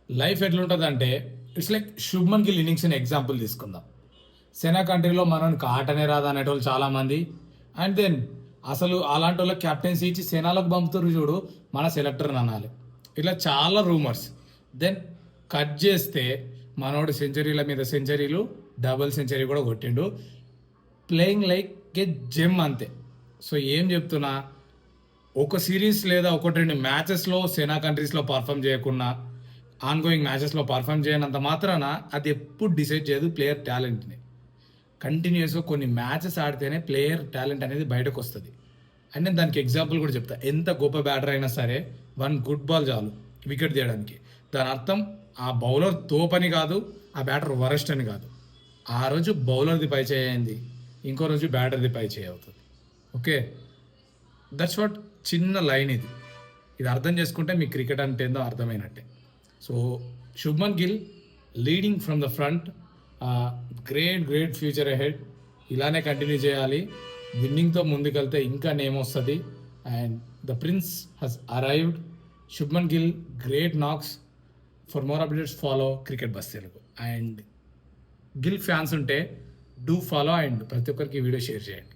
Life ఎట్లుంటుందంటే it's like Shubman Gill innings example తీసుకుందాం. సెనా కంట్రీలో మనకి ఆటనే రాదు అనేటోళ్ళు చాలామంది. అండ్ దెన్ అసలు అలాంటి వాళ్ళకి కెప్టెన్సీ ఇచ్చి సేనాలకు పంపుతారు చూడు, మన సెలెక్టర్ని అనాలి. ఇట్లా చాలా రూమర్స్. దెన్ కట్ చేస్తే మనోడు సెంచరీల మీద సెంచరీలు, డబుల్ సెంచరీ కూడా కొట్టిండు. ప్లేయింగ్ లైక్ ఏ జెమ్ అంతే. సో ఏం చెప్తున్నా, ఒక సిరీస్ లేదా ఒకటి రెండు మ్యాచెస్లో సెనా కంట్రీస్లో పర్ఫామ్ చేయకుండా ఆన్గోయింగ్ మ్యాచెస్లో పర్ఫామ్ చేయనంత మాత్రాన అది ఎప్పుడు డిసైడ్ చేయదు ప్లేయర్ టాలెంట్ని. కంటిన్యూస్గా కొన్ని మ్యాచెస్ ఆడితేనే ప్లేయర్ టాలెంట్ అనేది బయటకు వస్తుంది. అండ్ నేను దానికి ఎగ్జాంపుల్ కూడా చెప్తా. ఎంత గొప్ప బ్యాటర్ అయినా సరే వన్ గుడ్ బాల్ చాలు వికెట్ తీయడానికి. దాని అర్థం ఆ బౌలర్ తోపని కాదు, ఆ బ్యాటర్ వరస్ట్ అని కాదు. ఆ రోజు బౌలర్ది పై చేయింది, ఇంకో రోజు బ్యాటర్ది పై చేయి అవుతుంది. Okay, that's what. చిన్న లైన్ ఇది. ఇది అర్థం చేసుకుంటే మీకు క్రికెట్ అంటే ఏందో అర్థమైనట్టే. So Shubman Gill leading from the front, great future ahead. ఇలానే కంటిన్యూ చేయాలి. విన్నింగ్తో ముందుకెళ్తే ఇంకా నేమ్ వస్తుంది. And the prince has arrived. Shubman Gill great knocks. For more updates follow cricket buzz Telugu. And Gill fans ఉంటే డూ ఫాలో అండ్ ప్రతి ఒక్కరికి వీడియో షేర్ చేయండి.